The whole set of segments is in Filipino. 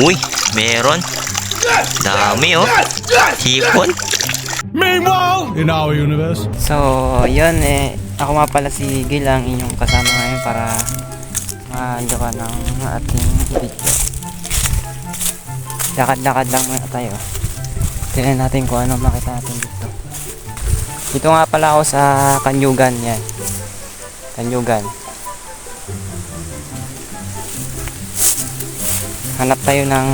Uy, meron. Dami oh. Hipon. Meanwhile, in our universe. So, yun ako nga pala si Gil, ang inyong kasama ngayon para ka ng ating video. Lakad-lakad lang muna tayo. Tingnan natin kung ano makita natin dito. Dito nga pala ako sa Kanyugan, yan. Kanyugan. Hanap tayo ng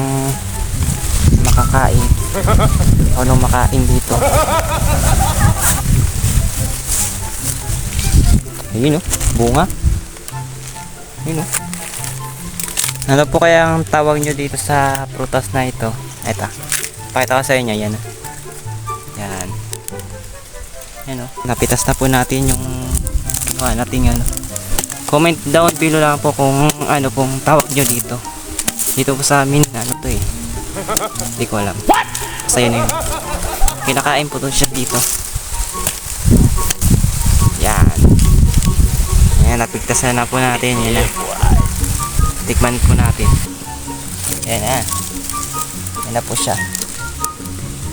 makakain. Ano makain dito? Ayun o, bunga. Ayun o. Ano po kaya ang tawag nyo dito sa prutas na ito? Ito. Pakita ko sa inyo, yan. Yan. Yan o. Napitas na po natin yung nating ano. Comment down below lang po kung ano pong tawag nyo dito. Dito po sa amin, ano to eh. Hindi ko alam. Basta yun yun. Kinakain po to siya dito. Yan. Yan, napigtasan na po natin. Yan na. Tikman po natin. Yan na. Yan na po siya.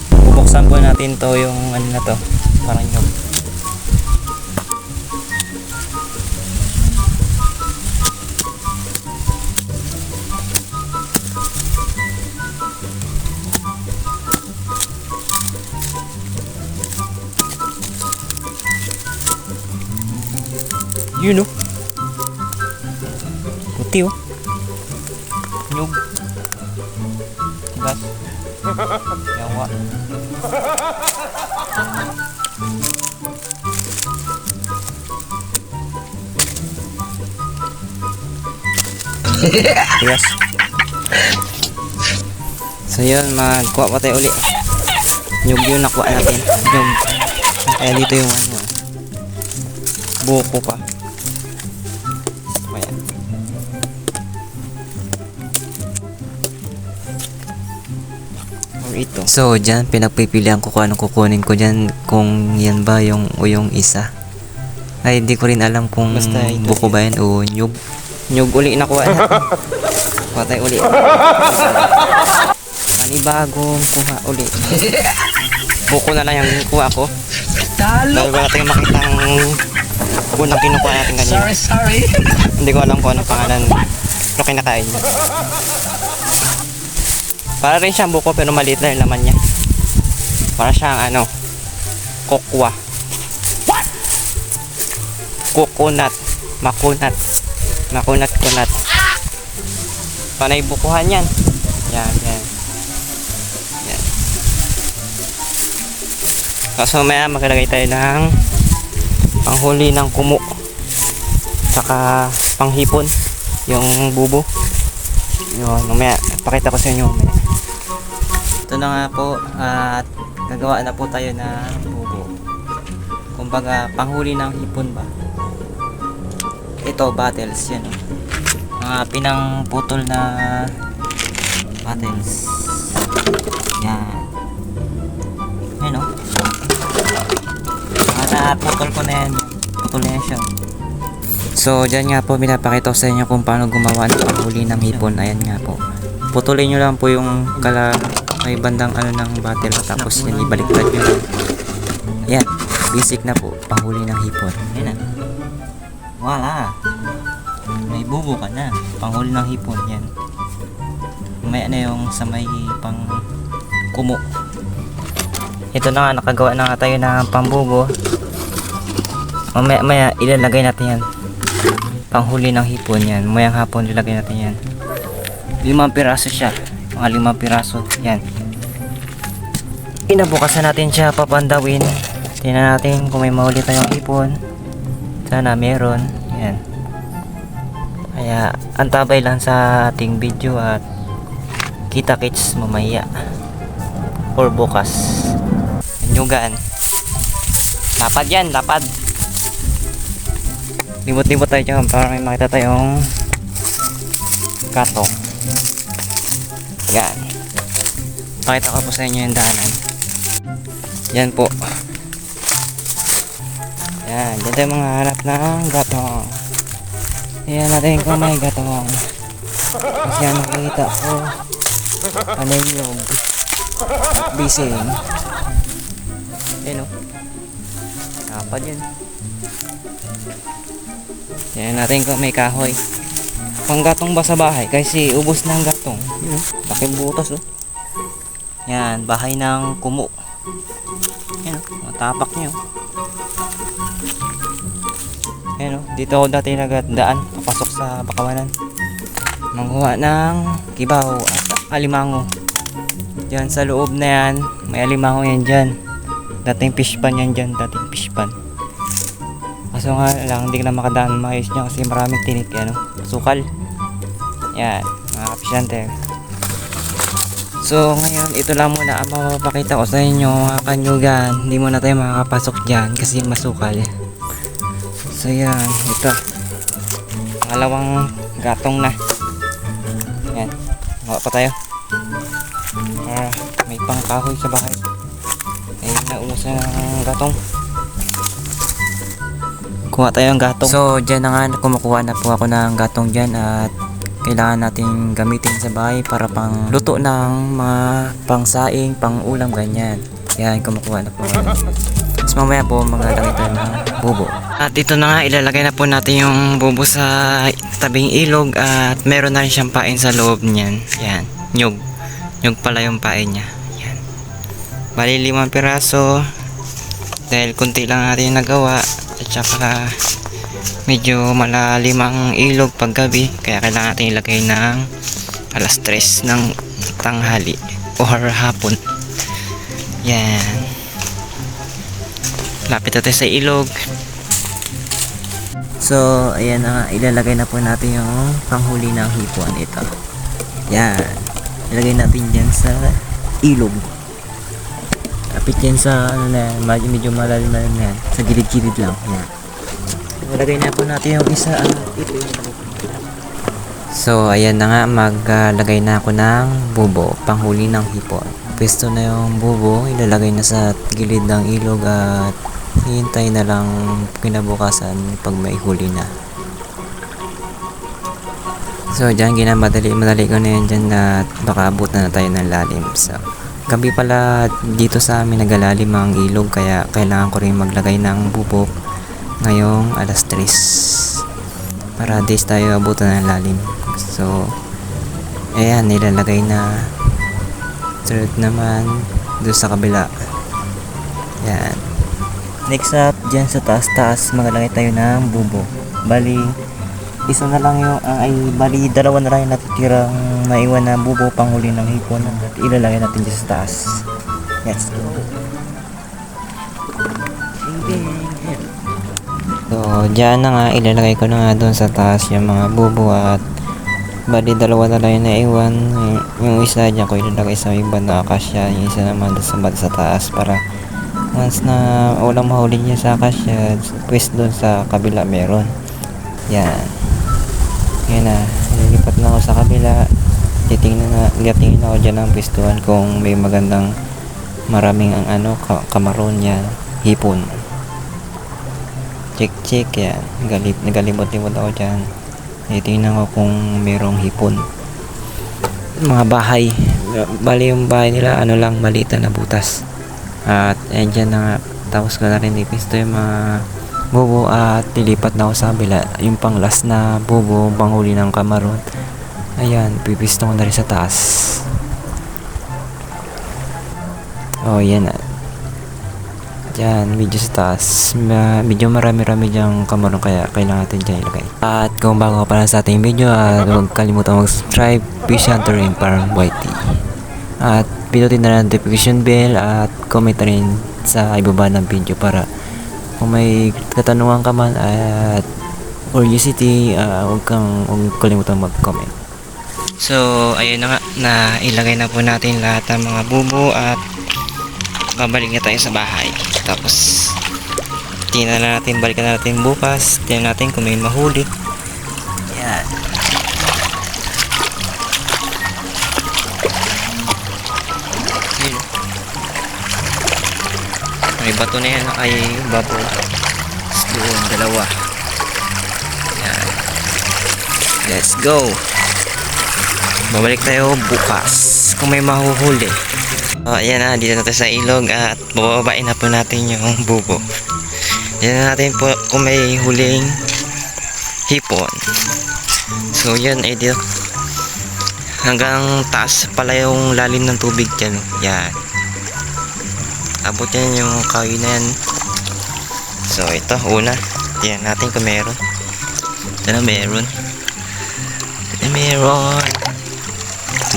Bubuksan po natin to yung ano na to. Parang yung yun o. Puti o. Nyug. Gas. Yawa. Yes. So yun, magkuha pa tayo uli. Nyug yun nakuha natin. Nyug. Kaya dito yung ano, buko pa. Ayan. Or ito. So dyan, pinagpipilian ko kung anong kukunin ko dyan. Kung yan ba yung o yung isa. Ay, hindi ko rin alam kung buko ba yan o nyug. Nyug uli nakuha na. Kuha tayo uli. Panibagong kuha uli. Buko na lang yung kuha ko. Dahil wala tayong makitang unang kinukuha natin kanina. Sorry. Hindi ko alam kung anong pangalan. Pero kinakain niya. Para rin siyang buko pero maliit lang yung laman niya. Para siyang ano, kokwa. Coconut. Makunat. Makunat-kunat. Panay bukuhan yan. Yan, yan. Yan. So maya maglalagay tayo ng panghuli ng kumo. Tsaka panghipon. Yung bubo. Yun, mamaya. Pakita ko sa inyo mamaya. Ito na nga po. At gagawa na po tayo ng bubo. Kumbaga panghuli ng hipon ba. Ito, battles, yan o. Mga pinangputol na battles. Yan. Yan o. Naputol ko na yan. Putol na yan siya. So, dyan nga po, pinapakita ko sa inyo kung paano gumawa ng panghuli ng hipon. Ayan nga po. Putulin nyo lang po yung may bandang ano ng battle. Tapos yan, ibaliktad nyo lang. Ayan. Basic na po. Panghuli ng hipon. Ayan na. Wala. May bubo ka na. Panghuli ng hipon. Yan. May ano yung sa may pang kumo. Ito na nga. Nakagawa na nga tayo ng pambubo. Mamaya ilalagay natin yan. Panghuli ng hipon yan. Mayang hapon ilalagay natin yan. 5 piraso siya. Mga 5 piraso. Yan. Inabukasan natin siya. Papandawin. Tingnan natin kung may mahuli tayong hipon. Sana meron. Yan. Kaya antabay lang sa ating video at kita-kits mamaya or bukas. Kanyugan. Lapad yan, lapad. Limot-limot tayo dyan para may makita tayong gatong. Yan. Pakita ko po sa inyo yung daanan. Yan po. Yan, dyan tayo mga hanap ng gatong. Ayan natin kung may gatong. Kasi yan nakikita ko. Anayog. Bising. Ayan o. Kapad yun. Yan natin kung may kahoy. Panggatong ba sa bahay? Kasi ubos na ang gatong. Yun o. Laking butas o. Yan. Bahay ng kumo. Yan o. Matapak nyo. Yan o. Dito ako dati nagdaan. Papasok sa Bakawanan. Mangkuha ng kibaw at alimango. Diyan sa loob na yan. May alimango yan dyan. Dating fish pan yan dyan. Dating fish pan. Kaso nga lang, hindi ka na makadaan maayos niya kasi maraming tinik, ano, sukal. Yan, mga kapisyante. So, ngayon, ito lang muna ang mapapakita ko sa inyo, mga kanyugan. Hindi muna tayo makakapasok dyan kasi masukal. So, yan, ito. Pangalawang gatong na. Yan, mawa pa tayo. May pangkahoy sa bahay. Ayun na, umusa ng gatong. Kuha tayo ng gatong. So, dyan na nga, kumukuha na po ako ng gatong dyan at kailangan natin gamitin sa bahay para pang luto ng mga pangsaing, pang ulam, ganyan. Yan, kumukuha na po ako. Tapos mamaya po, maglalagay tayo ng bubo. At ito na nga, ilalagay na po natin yung bubo sa tabing ilog at meron na rin siyang pain sa loob niyan. Yan, nyug. Nyug pala yung pain niya. Yan. Bali 5 piraso. Dahil kunti lang natin nagawa. At saka medyo malalim ang ilog paggabi kaya kailangan natin ilagay ng 3:00 ng tanghali or hapon. Yan, lapit natin sa ilog. So ayan na nga, ilalagay na po natin yung panghuli ng hipon. Ito, yan, ilagay natin dyan sa ilog. Lapit yan sa ano na, medyo malalim na yan, sa gilid-gilid lang. Yan. Ilagay na po natin yung isa. Ito yung so ayan na nga, maglagay na ako ng bubo, panghuli ng hipon. Pwesto na yung bubo, ilalagay na sa gilid ng ilog at hintay na lang kinabukasan pag may huli na. So dyan, madali ko na yan dyan at baka abot na tayo ng lalim. So gabi pala dito sa amin nagalalim ang ilog kaya kailangan ko rin maglagay ng bubok ngayong 3:00 para days tayo abutan ng lalim. So ayan, nilalagay na. Third naman doon sa kabila. Yan. Next up, dyan sa taas maglalagay tayo ng bubok. Bali isa na lang yung bali 2 na lang yung natitirang naiwan na bubo panghuli ng hipon at ilalagay natin dyan sa taas. Let's go. So dyan na nga, ilalagay ko na nga doon sa taas yung mga bubo at bali 2 na lang yung naiwan. Yung isa dyan ko ilalagay sa iba na akasya, yung isa naman doon sa taas para once na walang mahuli niya sa akasya, pues doon sa kabila meron. Yan. Yan na, nilipat na ako sa kabila. Titingin ako dyan ang pistuhan kung may magandang maraming ang kamaron yan, hipon. Check yan. Nagalibot-libot ako dyan. Titingnan ko kung merong hipon. Mga bahay. Bali yung bahay nila, lang, maliit na butas. At yan dyan na nga. Tapos ko na rin ipisto yung mga bubo at nilipat na ako sa kabila. Yung pang last na bubo, panghuli ng kamaron. Ayan, pipisto ko na rin sa taas. Oh, yan na. Diyan, medyo sa taas. Medyo marami-rami diyang kamaron kaya kailangan natin dyan ilagay. At kung bago ka pa lang sa ating video, huwag kalimutan mag-subscribe, Fish Hunter and Farm YT. At pinutin na notification bell at comment rin sa ibaba ng video para kung may katanungan ka man at curiosity, huwag kalimutan mag-comment. So, ayun na nga, na ilagay na po natin lahat ng mga bubo at babalik na tayo sa bahay. Tapos, balikan na natin bukas. Tingnan natin kung may mahuli. Yan. May bato na yan ay babo. Doon, 2. Yan. Let's go. Babalik tayo bukas. kung may mahuhuli. So, ayan na, dito na tayo sa ilog at bababain na po natin yung bubo. Yan na natin po kung may huling hipon. So, yan ay dito. Hanggang taas pala yung lalim ng tubig dyan. Yan. Abot yan yung kahoy na yan. So, ito, una. Tingnan natin kung meron. Ito na meron. Meron.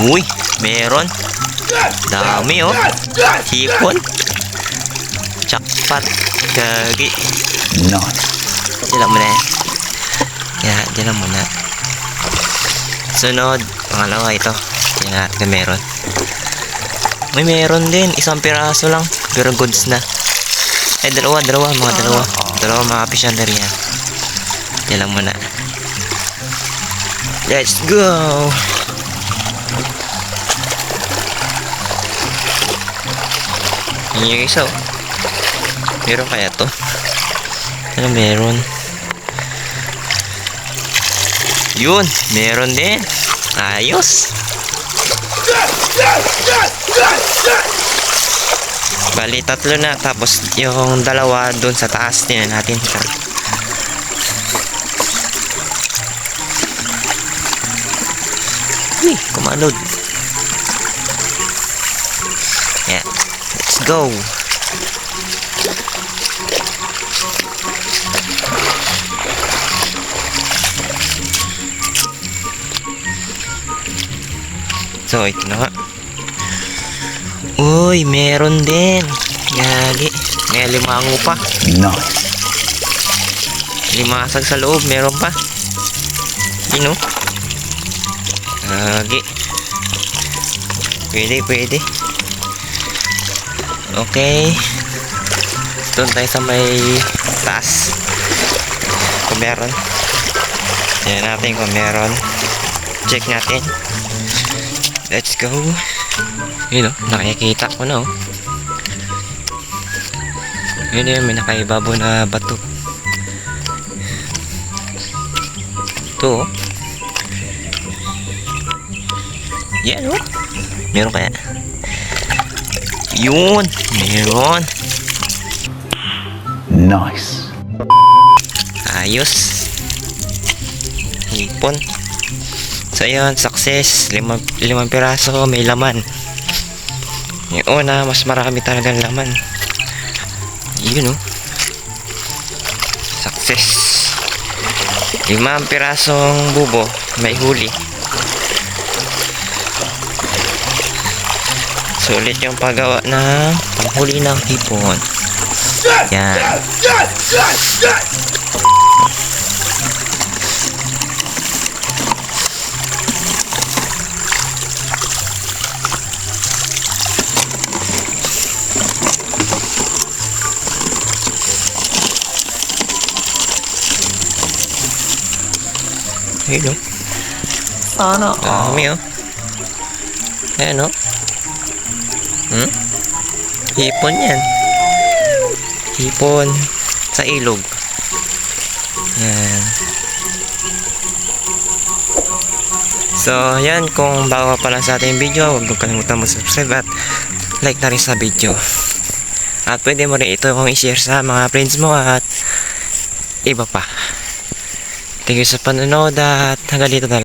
Uy, meron. Dami oh. Hipon. Jackpot. Kagi. Nice. Diyan lang muna eh. Yan, diyan lang muna. Sunod, pangalawa ito. Yan na meron. May meron din. Isang piraso lang. Pero goods na. Eh, dalawa. Dalawa mga apisyander yan. Diyan lang muna. Let's go! Yan yung isa oh. Meron kaya to? Ano meron? Yun! Meron din! Ayos! Bali, tatlo na. Tapos yung dalawa dun sa taas. Tingnan natin. Uy, kumalod. Yeah. Let's go. So, ito na nga. Uy, meron din. Gagi. May limango pa. Nice. Limasag sa loob. Meron pa. Yun o. Gagi. Pwede. Okay. Doon tayo sa may taas. Kung meron. Tignan natin kung meron. Check natin. Let's go. Yun o. Nakikita ko na o. Yun, may nakaibabaw na bato. Ito o. Yan o. Meron kaya? Yun. Meron. Nice. Ayos. Hipon. So yun, success. Limang piraso, may laman. Yung una, mas marami talagang laman. Yun o. Success. 5 pirasong bubo, may huli. Sulit yung paggawa ng panghuli ng hipon. Yan. Ayun o. Sana Dami o. Ayan o. Hipon yan. Hipon sa ilog. Yan. So, yan. Kung bago pa lang sa ating video, huwag kalimutan mo subscribe at like na rin sa video. At pwede mo rin ito kung i-share sa mga friends mo at iba pa. Thank you sa panonood at hanggang dito na lang.